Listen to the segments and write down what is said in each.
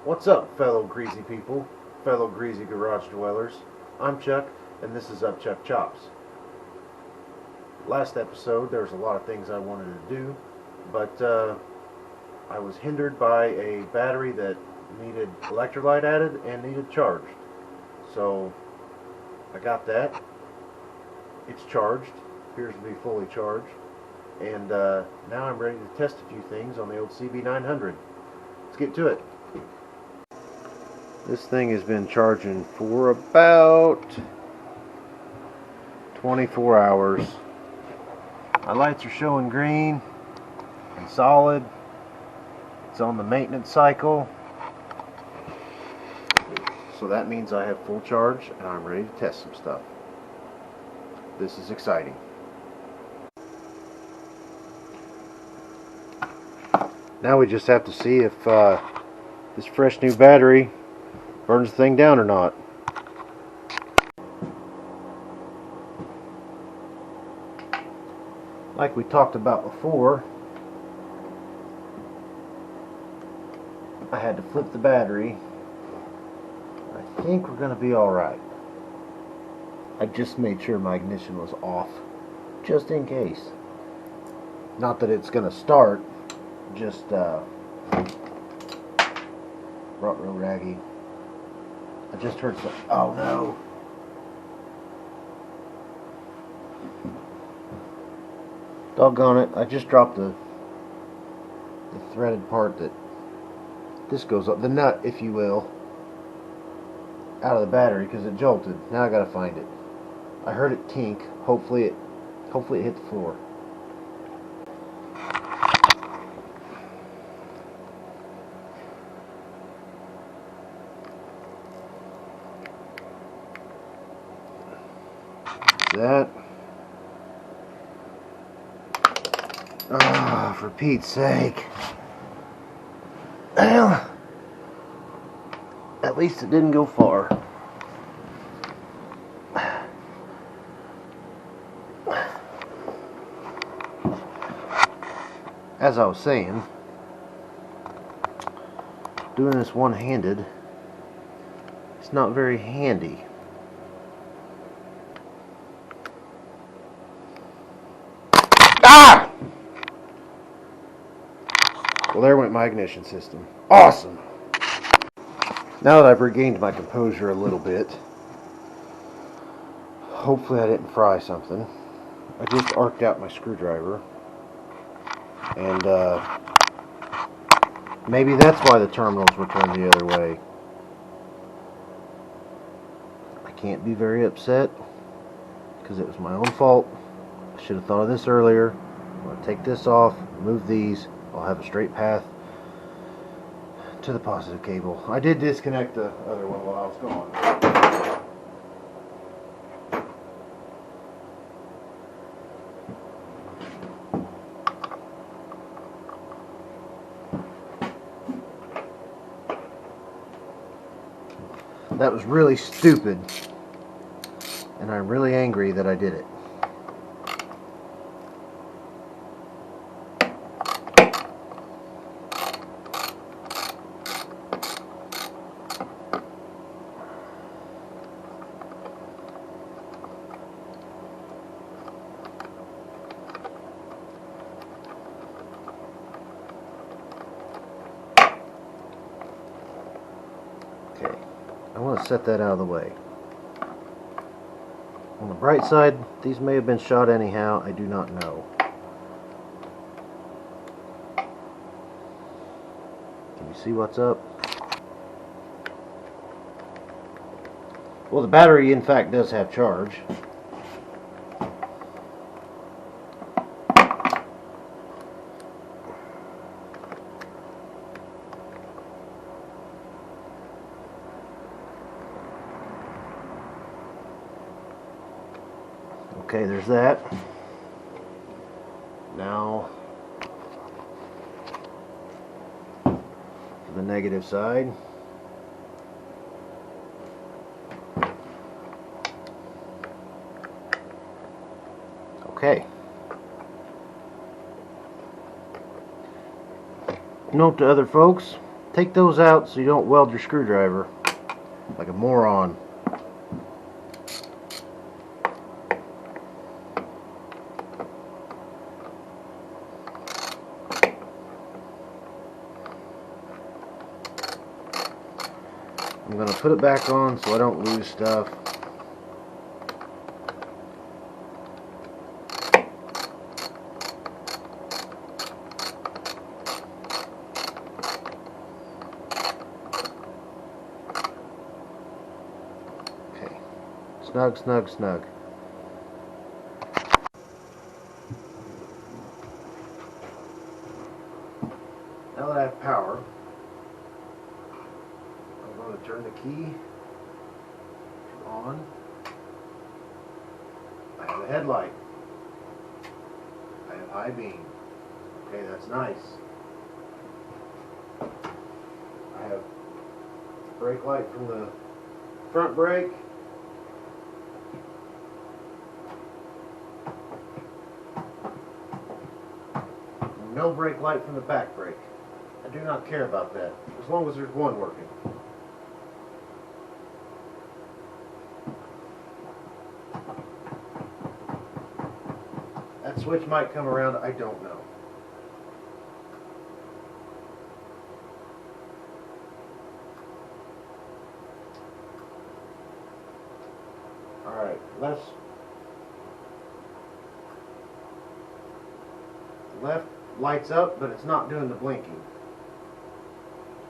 What's up, fellow greasy people, fellow greasy garage dwellers? I'm Chuck, and this is Up Chuck Chops. Last episode, there was a lot of things I wanted to do, but I was hindered by a battery that needed electrolyte added and needed charged. So I got that. It's charged, appears to be fully charged, and now I'm ready to test a few things on the old CB900. Let's get to it. This thing has been charging for about 24 hours. My lights are showing green and solid. It's on the maintenance cycle. So that means I have full charge and I'm ready to test some stuff. This is exciting. Now we just have to see if this fresh new battery burns the thing down or not. Like we talked about before, I had to flip the battery. I think we're going to be alright. I just made sure my ignition was off, just in case. Not that it's going to start, just brought real raggy. I just heard some. Oh no! Doggone it! I just dropped the threaded part that this goes up, the nut, if you will, out of the battery because it jolted. Now I gotta find it. I heard it tink. Hopefully it hit the floor. That. Ah, for Pete's sake. Well, at least it didn't go far. As I was saying, doing this one-handed, it's not very handy. Ah! Well, there went my ignition system. Awesome! Now that I've regained my composure a little bit, hopefully I didn't fry something. I just arced out my screwdriver. And maybe that's why the terminals were turned the other way. I can't be very upset because it was my own fault. I should have thought of this earlier. I'm going to take this off, remove these. I'll have a straight path to the positive cable. I did disconnect the other one while I was gone. That was really stupid, and I'm really angry that I did it. Okay. I want to set that out of the way. On the bright side, these may have been shot anyhow. I do not know. Can you see what's up? Well, the battery in fact does have charge. Okay, there's that. Now, for the negative side. Okay. Note to other folks, take those out so you don't weld your screwdriver like a moron. I'm going to put it back on so I don't lose stuff. Okay, snug, snug, snug. Now that I have power, I'm going to turn the key on. I have a headlight. I have high beam. Okay, that's nice. I have brake light from the front brake. No brake light from the back brake. I do not care about that, as long as there's one working. That switch might come around, I don't know. Alright, left lights up, but it's not doing the blinking.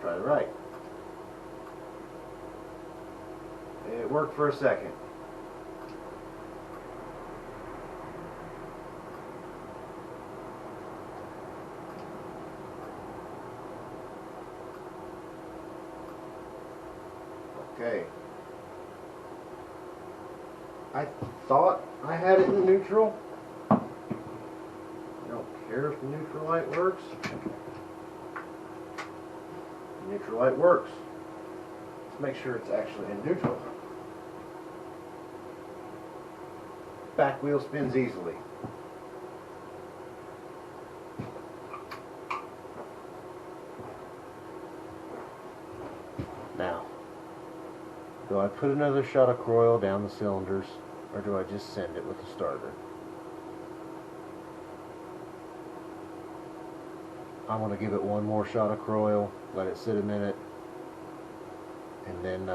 Try the right. It worked for a second. Okay. I thought I had it in neutral. I don't care if the neutral light works. The neutral light works. Let's make sure it's actually in neutral. Back wheel spins easily. Now, do I put another shot of oil down the cylinders, or do I just send it with the starter? I'm going to give it one more shot of oil, let it sit a minute, and then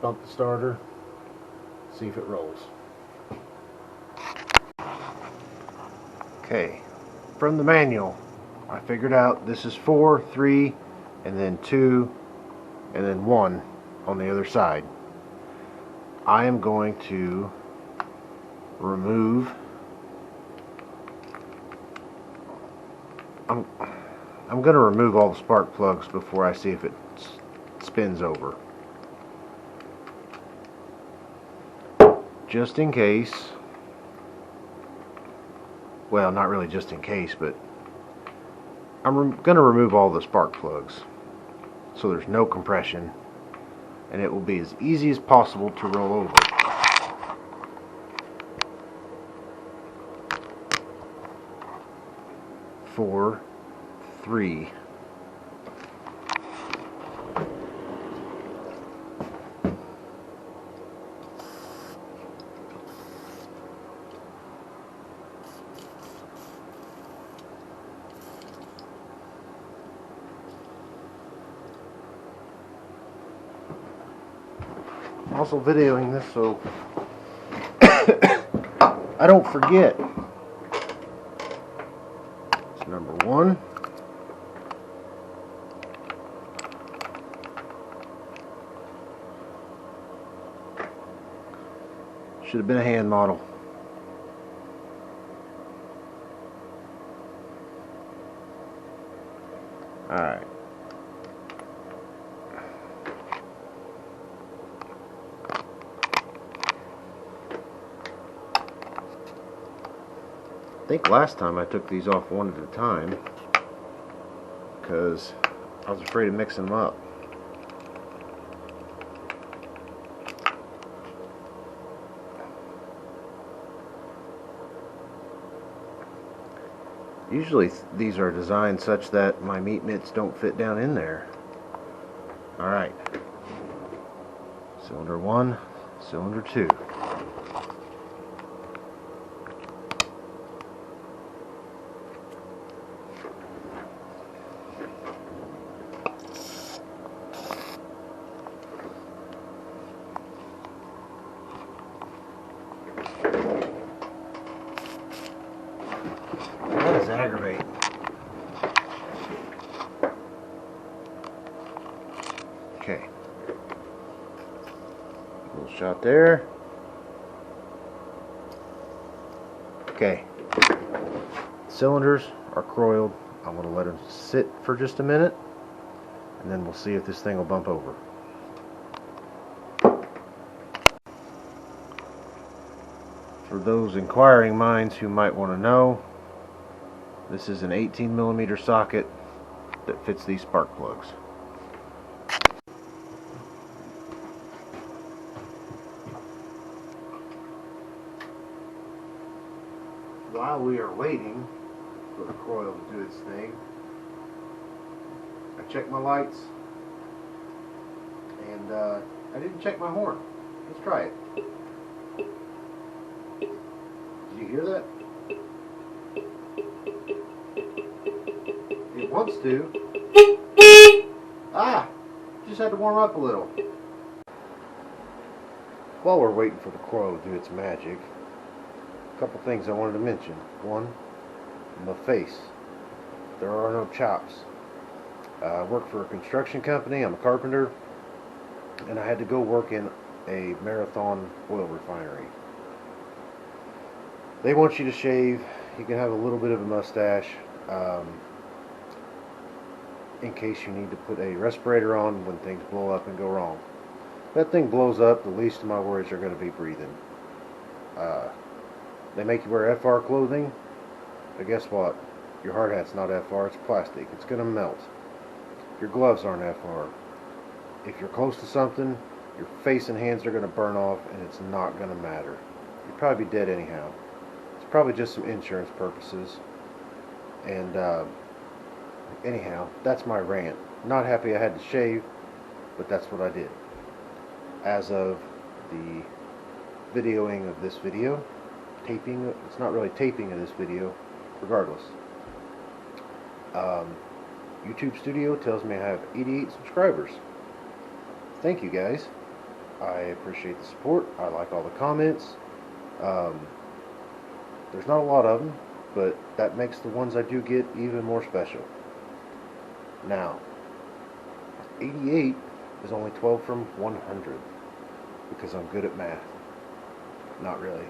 bump the starter, see if it rolls. Okay, from the manual, I figured out this is 4, 3, and then 2, and then 1 on the other side. I am going to remove I'm going to remove all the spark plugs before I see if it spins over. Just in case. Well, not really just in case, but I'm going to remove all the spark plugs so there's no compression, and it will be as easy as possible to roll over. Four, 3. I'm also videoing this so I don't forget. It's number 1. Should have been a hand model. Alright. I think last time I took these off one at a time because I was afraid of mixing them up. Usually these are designed such that my meat mitts don't fit down in there. Alright. Cylinder 1, cylinder 2. That is aggravating. Okay. Little shot there. Okay. Cylinders are coiled. I'm going to let them sit for just a minute, and then we'll see if this thing will bump over. For those inquiring minds who might want to know, this is an 18mm socket that fits these spark plugs. While we are waiting for the coil to do its thing, I checked my lights, and I didn't check my horn. Let's try it. Did you hear that? It wants to. Ah! Just had to warm up a little. While we're waiting for the coil to do its magic, a couple things I wanted to mention. One, my face. There are no chops. I work for a construction company. I'm a carpenter, and I had to go work in a Marathon oil refinery. They want you to shave. You can have a little bit of a mustache in case you need to put a respirator on when things blow up and go wrong. If that thing blows up, the least of my worries are going to be breathing. They make you wear FR clothing, but guess what? Your hard hat's not FR, it's plastic. It's going to melt. Your gloves aren't FR. If you're close to something, your face and hands are going to burn off, and it's not going to matter. You'll probably be dead anyhow. It's probably just some insurance purposes. And anyhow, that's my rant. Not happy I had to shave, but that's what I did. As of the videoing of this video, taping, it's not really taping of this video, regardless. YouTube Studio tells me I have 88 subscribers. Thank you guys. I appreciate the support. I like all the comments. There's not a lot of them, but that makes the ones I do get even more special. Now, 88 is only 12 from 100 because I'm good at math. Not really.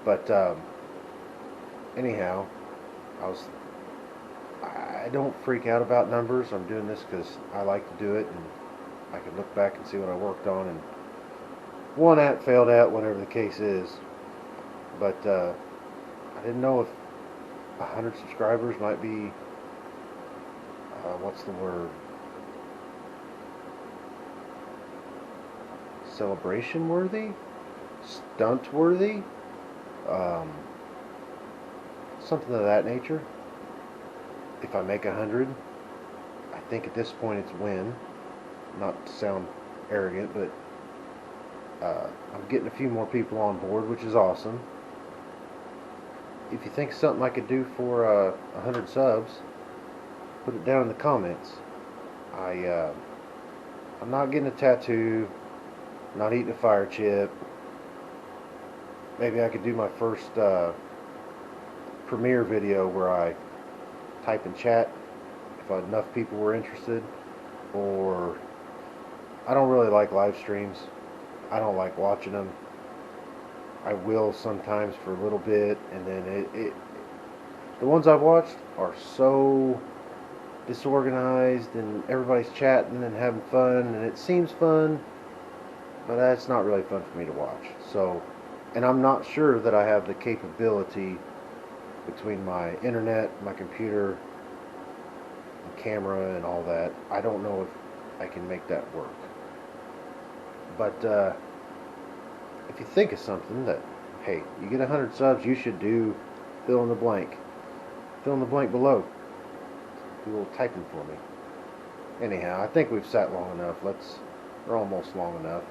But anyhow, I don't freak out about numbers. I'm doing this because I like to do it, and I can look back and see what I worked on, and one at failed at, whatever the case is. But I didn't know if 100 subscribers might be what's the word? Celebration worthy? Stunt worthy? Something of that nature. If I make 100, I think at this point it's win. Not to sound arrogant, but I'm getting a few more people on board, which is awesome. If you think something I could do for 100 subs, put it down in the comments. I'm not getting a tattoo, not eating a fire chip. Maybe I could do my first premiere video where I type in chat if enough people were interested. Or I don't really like live streams. I don't like watching them. I will sometimes for a little bit, and then the ones I've watched are so disorganized, and everybody's chatting and having fun, and it seems fun, but that's not really fun for me to watch. So, and I'm not sure that I have the capability between my internet, my computer, and camera, and all that. I don't know if I can make that work. But if you think of something that, hey, you get 100 subs, you should do fill in the blank. fill in the blank below. Do a little typing for me. Anyhow, I think we've sat long enough. We're almost long enough.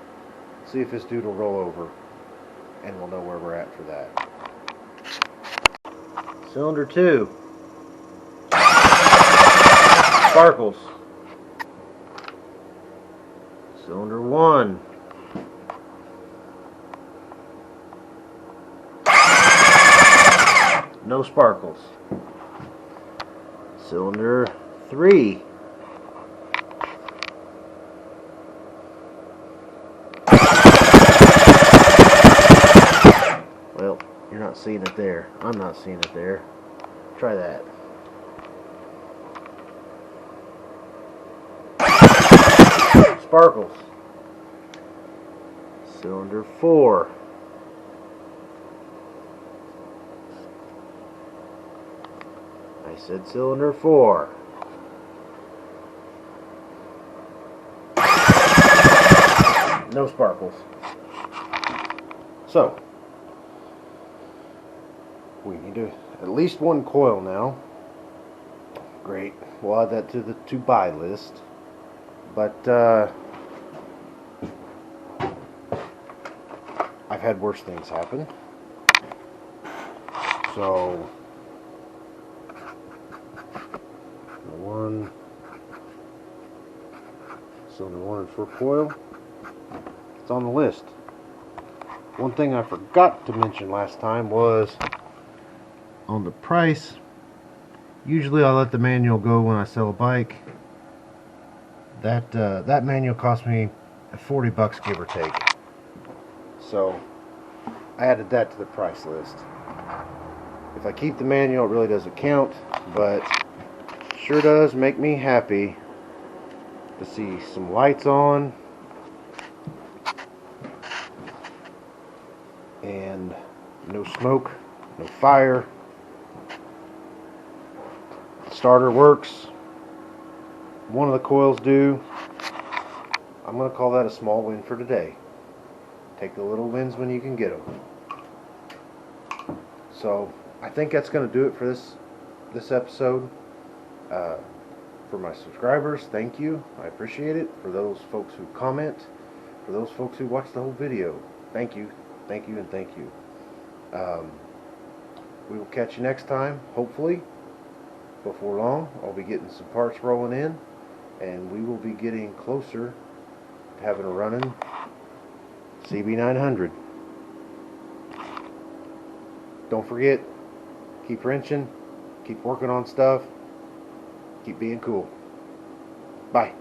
See if this dude will roll over, and we'll know where we're at for that. Cylinder 2. Sparkles. Cylinder 1. No sparkles. Cylinder 3. Well, you're not seeing it there. I'm not seeing it there. Try that. Sparkles. Cylinder 4. I said cylinder 4. No sparkles. So, we need at least one coil now. Great. We'll add that to the to buy list. But I've had worse things happen. So cylinder 1 for coil. It's on the list. One thing I forgot to mention last time was on the price. Usually I let the manual go when I sell a bike. That manual cost me $40 give or take. So I added that to the price list. If I keep the manual, it really doesn't count, but sure does make me happy to see some lights on and no smoke, no fire. The starter works. One of the coils do. I'm going to call that a small win for today. Take the little wins when you can get them. So I think that's going to do it for this episode. For my subscribers, thank you. I appreciate it. For those folks who comment, for those folks who watch the whole video, thank you, thank you, and thank you. We will catch you next time, hopefully. Before long, I'll be getting some parts rolling in, and we will be getting closer to having a running CB900. Don't forget, keep wrenching, keep working on stuff, keep being cool. Bye.